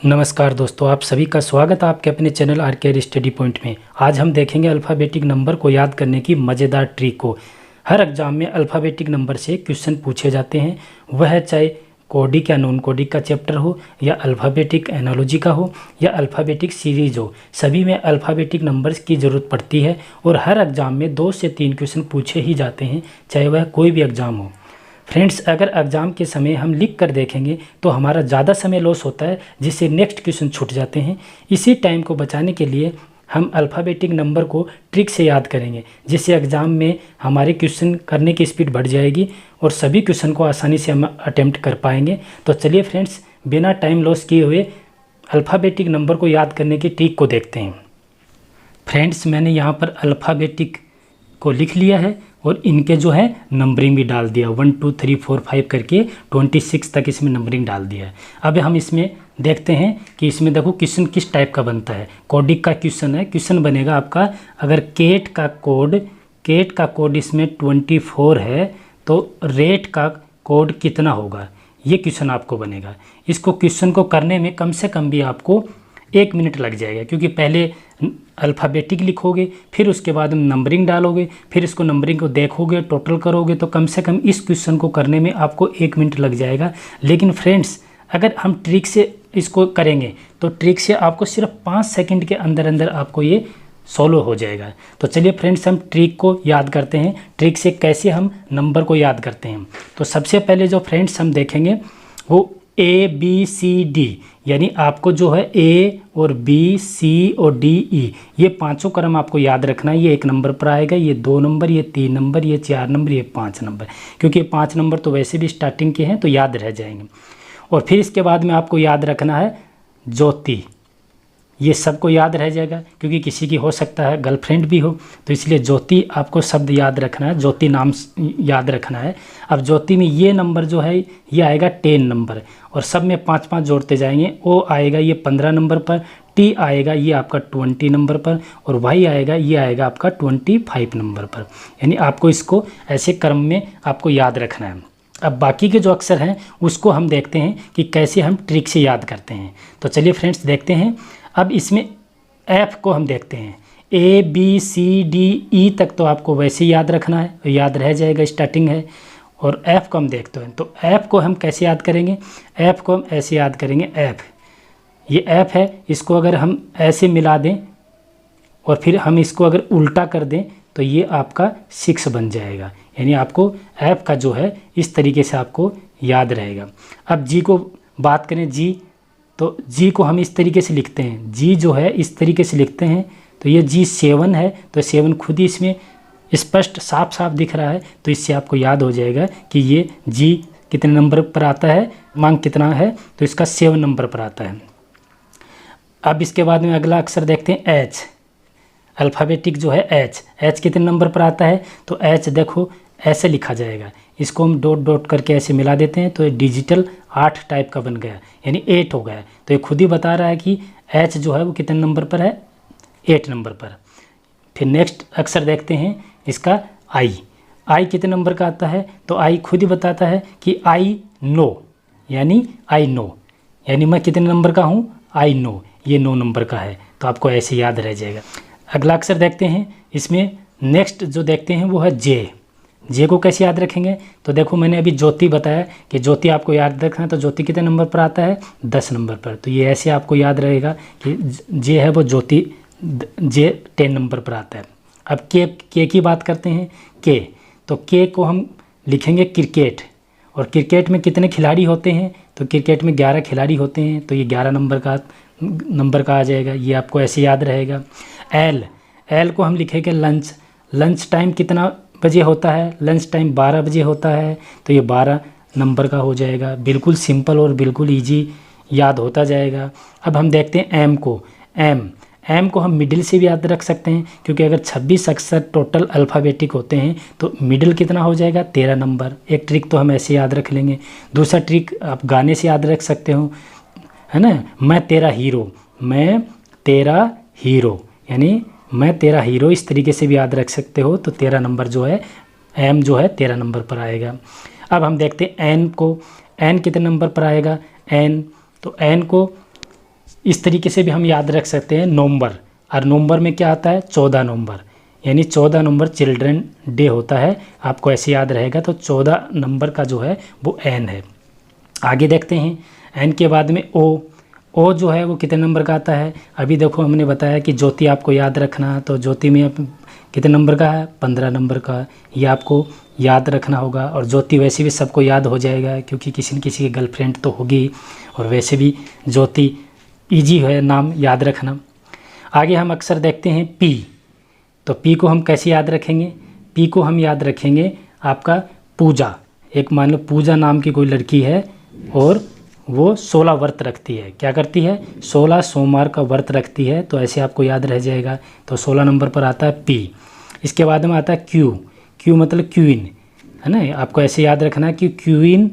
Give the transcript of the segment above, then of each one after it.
नमस्कार दोस्तों, आप सभी का स्वागत है आपके अपने चैनल आर स्टडी पॉइंट में। आज हम देखेंगे अल्फ़ाबेटिक नंबर को याद करने की मज़ेदार ट्रिक को। हर एग्जाम में अल्फ़ाबेटिक नंबर से क्वेश्चन पूछे जाते हैं, वह चाहे कोडिक या नॉन कोडिक का चैप्टर हो, या अल्फ़ाबेटिक एनालॉजी का हो, या अल्फ़ाबेटिक सीरीज हो। सभी में अल्फ़ाबेटिक नंबर्स की ज़रूरत पड़ती है और हर एग्ज़ाम में 2 से 3 क्वेश्चन पूछे ही जाते हैं, चाहे वह कोई भी एग्ज़ाम हो। फ्रेंड्स, अगर एग्ज़ाम के समय हम लिख कर देखेंगे तो हमारा ज़्यादा समय लॉस होता है, जिससे नेक्स्ट क्वेश्चन छूट जाते हैं। इसी टाइम को बचाने के लिए हम अल्फ़ाबेटिक नंबर को ट्रिक से याद करेंगे, जिससे एग्ज़ाम में हमारे क्वेश्चन करने की स्पीड बढ़ जाएगी और सभी क्वेश्चन को आसानी से हम अटेम्प्ट कर पाएंगे। तो चलिए फ्रेंड्स, बिना टाइम लॉस किए हुए अल्फ़ाबेटिक नंबर को याद करने की ट्रिक को देखते हैं। फ्रेंड्स, मैंने यहाँ पर अल्फ़ाबेटिक को लिख लिया है और इनके जो है नंबरिंग भी डाल दिया, 1 2 3 4 5 करके 26 तक इसमें नंबरिंग डाल दिया है। अब हम इसमें देखते हैं कि इसमें देखो क्वेश्चन किस टाइप का बनता है। कोडिक का क्वेश्चन है, क्वेश्चन बनेगा आपका, अगर केट का कोड इसमें 24 है तो रेट का कोड कितना होगा, ये क्वेश्चन आपको बनेगा। इसको क्वेश्चन को करने में कम से कम भी आपको 1 मिनट लग जाएगा, क्योंकि पहले अल्फ़ाबेटिक लिखोगे, फिर उसके बाद नंबरिंग डालोगे, फिर इसको नंबरिंग को देखोगे, टोटल करोगे, तो कम से कम इस क्वेश्चन को करने में आपको 1 मिनट लग जाएगा। लेकिन फ्रेंड्स, अगर हम ट्रिक से इसको करेंगे तो ट्रिक से आपको सिर्फ 5 सेकंड के अंदर अंदर आपको ये सॉल्व हो जाएगा। तो चलिए फ्रेंड्स, हम ट्रिक को याद करते हैं, ट्रिक से कैसे हम नंबर को याद करते हैं। तो सबसे पहले जो फ्रेंड्स हम देखेंगे वो ABCD, यानी आपको जो है A और B, C और D, E, ये 5 क्रम आपको याद रखना है। ये 1 नंबर पर आएगा, ये 2 नंबर, ये 3 नंबर, ये 4 नंबर, ये 5 नंबर, क्योंकि ये 5 नंबर तो वैसे भी स्टार्टिंग के हैं तो याद रह जाएंगे। और फिर इसके बाद में आपको याद रखना है ज्योति, ये सबको याद रह जाएगा, क्योंकि किसी की हो सकता है गर्लफ्रेंड भी हो, तो इसलिए ज्योति आपको शब्द याद रखना है, ज्योति नाम याद रखना है। अब ज्योति में ये नंबर जो है ये आएगा 10 नंबर, और सब में 5-5 जोड़ते जाएंगे। ओ आएगा ये 15 नंबर पर, टी आएगा ये आपका 20 नंबर पर, और वाई आएगा ये आएगा आपका 25 नंबर पर। यानी आपको इसको ऐसे क्रम में आपको याद रखना है। अब बाकी के जो अक्षर हैं उसको हम देखते हैं कि कैसे हम ट्रिक से याद करते हैं। तो चलिए फ्रेंड्स देखते हैं। अब इसमें एफ को हम देखते हैं, ABCDE तक तो आपको वैसे याद रखना है, याद रह जाएगा, स्टार्टिंग है। और एफ़ को हम देखते हैं, तो एफ़ को हम कैसे याद करेंगे, एफ़ को हम ऐसे याद करेंगे, एफ़, ये एफ़ है, इसको अगर हम ऐसे मिला दें और फिर हम इसको अगर उल्टा कर दें तो ये आपका 6 बन जाएगा। यानी आपको एफ़ का जो है इस तरीके से आपको याद रहेगा। अब जी को बात करें, जी, तो जी को हम इस तरीके से लिखते हैं, जी जो है इस तरीके से लिखते हैं। तो ये जी 7 है, तो 7 खुद ही इसमें स्पष्ट साफ साफ दिख रहा है, तो इससे आपको याद हो जाएगा कि ये जी कितने नंबर पर आता है, मांग कितना है, तो इसका 7 नंबर पर आता है। अब इसके बाद में अगला अक्षर देखते हैं, एच, अल्फ़ाबेटिक जो है एच कितने नंबर पर आता है, तो एच देखो ऐसे लिखा जाएगा, इसको हम डॉट डॉट करके ऐसे मिला देते हैं, तो ये डिजिटल 8 टाइप का बन गया, यानी 8 हो गया। तो ये खुद ही बता रहा है कि एच जो है वो कितने नंबर पर है, 8 नंबर पर। फिर नेक्स्ट अक्षर देखते हैं इसका आई कितने नंबर का आता है, तो आई खुद ही बताता है कि आई नो, यानी आई नो, यानी मैं कितने नंबर का हूँ, आई नो, ये 9 नंबर का है। तो आपको ऐसे याद रह जाएगा। अगला अक्षर देखते हैं, इसमें नेक्स्ट जो देखते हैं वो है जे को कैसे याद रखेंगे, तो देखो मैंने अभी ज्योति बताया कि ज्योति आपको याद रखना है, तो ज्योति कितने नंबर पर आता है, 10 नंबर पर। तो ये ऐसे आपको याद रहेगा कि जे है वो ज्योति, जे 10 नंबर पर आता है। अब के की बात करते हैं, के, तो के को हम लिखेंगे क्रिकेट, और क्रिकेट में कितने खिलाड़ी होते हैं, तो क्रिकेट में 11 खिलाड़ी होते हैं, तो ये 11 नंबर का आ जाएगा, ये आपको ऐसे याद रहेगा। एल को हम लिखेंगे लंच टाइम कितना बजे होता है, लंच टाइम 12 बजे होता है, तो ये 12 नंबर का हो जाएगा। बिल्कुल सिंपल और बिल्कुल इजी याद होता जाएगा। अब हम देखते हैं एम को, एम को हम मिडिल से भी याद रख सकते हैं, क्योंकि अगर 26 अक्षर टोटल अल्फ़ाबेटिक होते हैं तो मिडिल कितना हो जाएगा, 13 नंबर। एक ट्रिक तो हम ऐसे याद रख लेंगे। दूसरा ट्रिक आप गाने से याद रख सकते हो, है ना, मैं तेरा हीरो, यानी मैं तेरा हीरो, इस तरीके से भी याद रख सकते हो। तो 13 नंबर जो है, एम जो है 13 नंबर पर आएगा। अब हम देखते हैं एन को, एन कितने नंबर पर आएगा, एन, तो एन को इस तरीके से भी हम याद रख सकते हैं नवंबर, और नवंबर में क्या आता है 14 नवंबर, यानी 14 नवंबर चिल्ड्रन डे होता है, आपको ऐसे याद रहेगा। तो 14 नंबर का जो है वो एन है। आगे देखते हैं, एन के बाद में ओ जो है वो कितने नंबर का आता है। अभी देखो हमने बताया कि ज्योति आपको याद रखना, तो ज्योति में कितने नंबर का है 15 नंबर का, ये आपको याद रखना होगा। और ज्योति वैसे भी सबको याद हो जाएगा क्योंकि किसी न किसी की गर्लफ्रेंड तो होगी, और वैसे भी ज्योति ईजी है नाम याद रखना। आगे हम अक्सर देखते हैं पी, तो पी को हम कैसे याद रखेंगे, पी को हम याद रखेंगे आपका पूजा। एक मान लो पूजा नाम की कोई लड़की है और वो 16 व्रत रखती है, क्या करती है 16 सोमवार का व्रत रखती है, तो ऐसे आपको याद रह जाएगा। तो 16 नंबर पर आता है पी। इसके बाद में आता है क्यू मतलब क्वीन है ना, आपको ऐसे याद रखना है कि क्वीन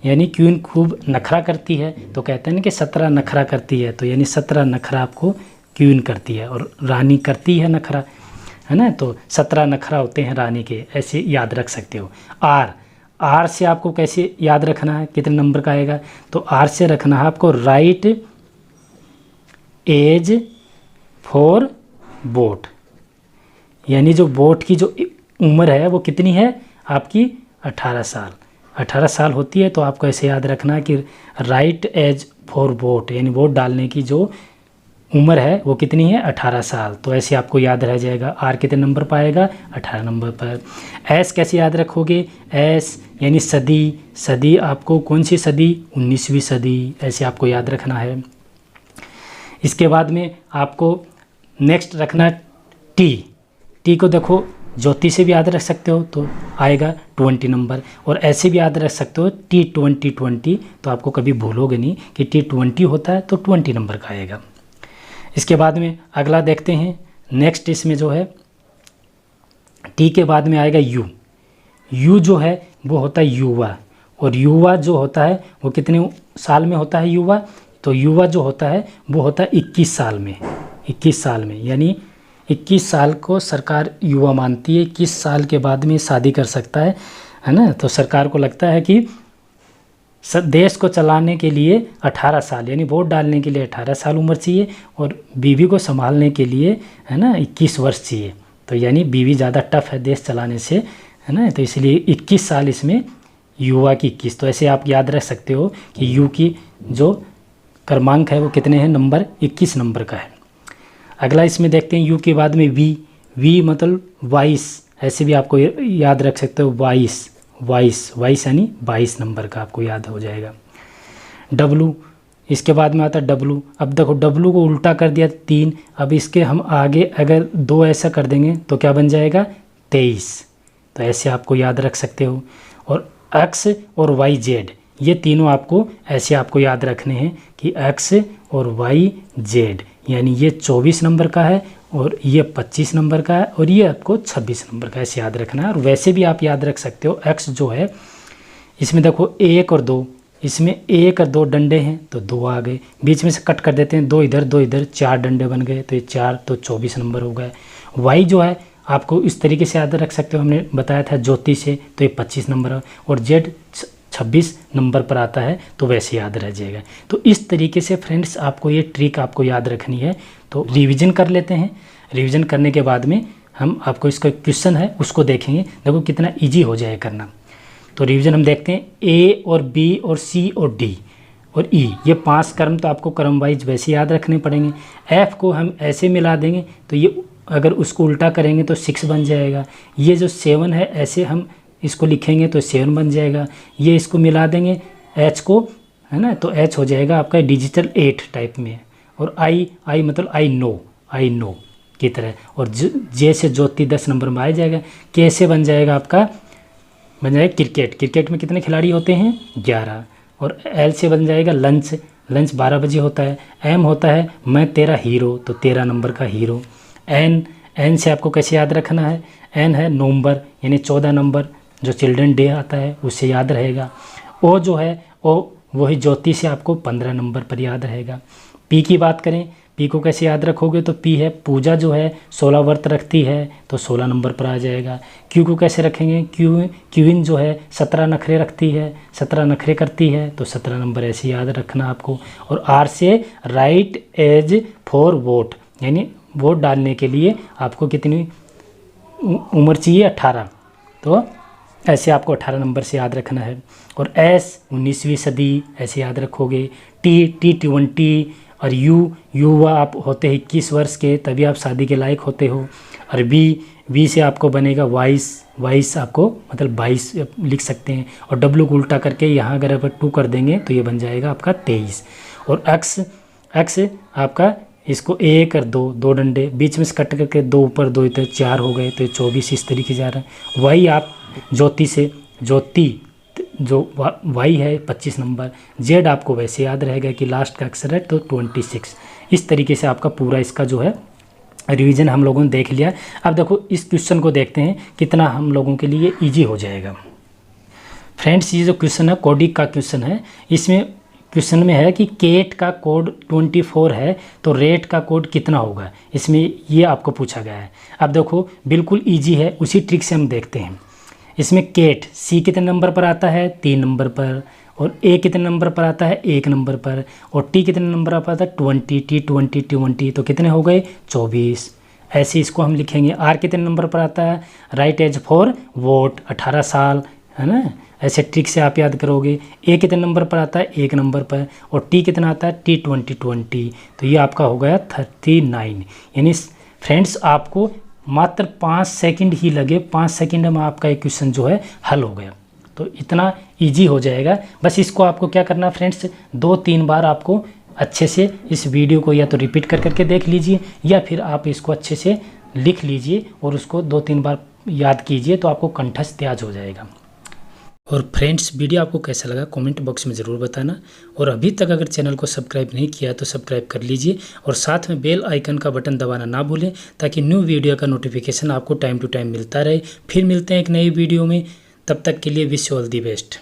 यानी क्वीन खूब नखरा करती है, तो कहते हैं ना कि 17 नखरा करती है, तो यानी 17 नखरा आपको क्वीन करती है, और रानी करती है नखरा है ना, तो 17 नखरा होते हैं रानी के, ऐसे याद रख सकते हो। आर से आपको कैसे याद रखना है, कितने नंबर का आएगा, तो आर से रखना है आपको राइट एज फॉर वोट, यानी जो वोट की जो उम्र है वो कितनी है आपकी 18 साल, 18 साल होती है। तो आपको ऐसे याद रखना है कि राइट एज फॉर वोट, यानी वोट डालने की जो उम्र है वो कितनी है 18 साल, तो ऐसे आपको याद रह जाएगा। आर कितने नंबर पर आएगा 18 नंबर पर। एस कैसे याद रखोगे, एस यानी सदी आपको कौन सी सदी 19वीं सदी, ऐसे आपको याद रखना है। इसके बाद में आपको नेक्स्ट रखना टी को देखो ज्योति से भी याद रख सकते हो तो आएगा 20 नंबर, और ऐसे भी याद रख सकते हो T20, तो आपको कभी भूलोगे नहीं कि T20 होता है तो 20 नंबर का आएगा। इसके बाद में अगला देखते हैं, नेक्स्ट इसमें जो है टी के बाद में आएगा यू जो है वो होता है युवा, और युवा जो होता है वो कितने साल में होता है युवा, तो युवा जो होता है वो होता है 21 साल में, 21 साल में, यानी 21 साल को सरकार युवा मानती है, 21 साल के बाद में शादी कर सकता है ना। तो सरकार को लगता है कि देश को चलाने के लिए 18 साल यानी वोट डालने के लिए 18 साल उम्र चाहिए, और बीवी को संभालने के लिए है ना 21 वर्ष चाहिए, तो यानी बीवी ज़्यादा टफ है देश चलाने से है ना, तो इसलिए 21 साल इसमें युवा की 21, तो ऐसे आप याद रख सकते हो कि यू की जो क्रमांक है वो कितने हैं नंबर 21 नंबर का है। अगला इसमें देखते हैं यू के बाद में वी मतलब 22, ऐसे भी आपको याद रख सकते हो 22 यानी 22 नंबर का आपको याद हो जाएगा। डब्लू, इसके बाद में आता है डब्लू। अब देखो डब्लू को उल्टा कर दिया 3, अब इसके हम आगे अगर 2 ऐसा कर देंगे तो क्या बन जाएगा 23, तो ऐसे आपको याद रख सकते हो। और एक्स और वाई जेड ये तीनों आपको ऐसे आपको याद रखने हैं कि एक्स और वाई जेड, यानी ये 24 नंबर का है और ये 25 नंबर का है और ये आपको 26 नंबर का, ऐसे याद रखना है। और वैसे भी आप याद रख सकते हो एक्स जो है इसमें देखो 1 और 2, इसमें 1 और 2 डंडे हैं तो 2 आ गए, बीच में से कट कर देते हैं 2 इधर 4 डंडे बन गए तो ये 4, तो 24 नंबर हो गए। वाई जो है आपको इस तरीके से याद रख सकते हो, हमने बताया था ज्योति से, तो ये 25 नंबर है, और जेड 26 नंबर पर आता है तो वैसे याद रह जाएगा। तो इस तरीके से फ्रेंड्स आपको ये ट्रिक आपको याद रखनी है। तो रिवीजन कर लेते हैं, रिवीजन करने के बाद में हम आपको इसका क्वेश्चन है उसको देखेंगे, देखो कितना इजी हो जाए करना। तो रिवीजन हम देखते हैं ए और बी और सी और डी और ई, ये 5 क्रम तो आपको क्रम वाइज वैसे याद रखने पड़ेंगे। एफ को हम ऐसे मिला देंगे तो ये अगर उसको उल्टा करेंगे तो 6 बन जाएगा। ये जो 7 है ऐसे हम इसको लिखेंगे तो 7 बन जाएगा। ये इसको मिला देंगे एच को, है ना, तो एच हो जाएगा आपका डिजिटल 8 टाइप में। और आई मतलब आई नो की तरह, और जे से ज्योति 10 नंबर में आ जाएगा। के से बन जाएगा आपका, बन जाएगा क्रिकेट में कितने खिलाड़ी होते हैं 11। और एल से बन जाएगा लंच 12 बजे होता है। एम होता है मैं तेरा हीरो, तो 13 नंबर का हीरो। एन से आपको कैसे याद रखना है, एन है नवंबर यानी 14 नंबर जो चिल्ड्रन डे आता है उससे याद रहेगा। ओ जो है ओ वही ज्योति से आपको 15 नंबर पर याद रहेगा। पी की बात करें, पी को कैसे याद रखोगे, तो पी है पूजा जो है 16 व्रत रखती है तो 16 नंबर पर आ जाएगा। क्यू को कैसे रखेंगे, क्यूइन जो है 17 नखरे रखती है, 17 नखरे करती है तो 17 नंबर ऐसे याद रखना आपको। और आर से राइट एज फॉर वोट, यानी वोट डालने के लिए आपको कितनी उम्र चाहिए, 18, तो ऐसे आपको 18 नंबर से याद रखना है। और एस 19वीं सदी ऐसे याद रखोगे। टी 20 और युवा आप होते हैं 21 वर्ष के, तभी आप शादी के लायक होते हो। और बी से आपको बनेगा 22 आपको मतलब 22 लिख सकते हैं। और डब्ल्यू को उल्टा करके यहाँ अगर आप 2 कर देंगे तो ये बन जाएगा आपका 23। और एक्स आपका इसको 1 और 2 डंडे बीच में से कट करके 2 ऊपर 2 इधर 4 हो गए तो 24 इस तरीके से जा रहा है। वाई आप ज्योति जो वाई है 25 नंबर। जेड आपको वैसे याद रहेगा कि लास्ट का अक्षर है तो 26। इस तरीके से आपका पूरा इसका जो है रिवीजन हम लोगों ने देख लिया। अब देखो इस क्वेश्चन को देखते हैं कितना हम लोगों के लिए इजी हो जाएगा। फ्रेंड्स ये जो क्वेश्चन है कोडिक का क्वेश्चन है। इसमें क्वेश्चन में है कि केट का कोड 24 है तो रेट का कोड कितना होगा, इसमें ये आपको पूछा गया है। अब देखो बिल्कुल इजी है, उसी ट्रिक से हम देखते हैं। इसमें केट सी कितने नंबर पर आता है, 3 नंबर पर। और ए कितने नंबर पर आता है, 1 नंबर पर। और टी कितने नंबर पर आता है, 20 तो कितने हो गए, 24। ऐसे इसको हम लिखेंगे। आर कितने नंबर पर आता है, राइट एज फॉर वोट 18 साल, है ना। ऐसे ट्रिक से आप याद करोगे। ए कितने नंबर पर आता है, 1 नंबर पर। और टी कितना आता है, T20 तो ये आपका हो गया 39। यानी फ्रेंड्स आपको मात्र 5 सेकंड ही लगे, 5 सेकंड में आपका एक क्वेश्चन जो है हल हो गया। तो इतना इजी हो जाएगा। बस इसको आपको क्या करना फ्रेंड्स, 2-3 बार आपको अच्छे से इस वीडियो को या तो रिपीट कर करके देख लीजिए या फिर आप इसको अच्छे से लिख लीजिए और उसको 2-3 बार याद कीजिए तो आपको कंठस्थ याद हो जाएगा। और फ्रेंड्स वीडियो आपको कैसा लगा कमेंट बॉक्स में ज़रूर बताना। और अभी तक अगर चैनल को सब्सक्राइब नहीं किया तो सब्सक्राइब कर लीजिए और साथ में बेल आइकन का बटन दबाना ना भूलें ताकि न्यू वीडियो का नोटिफिकेशन आपको टाइम टू टाइम मिलता रहे। फिर मिलते हैं एक नई वीडियो में, तब तक के लिए wish you all the best.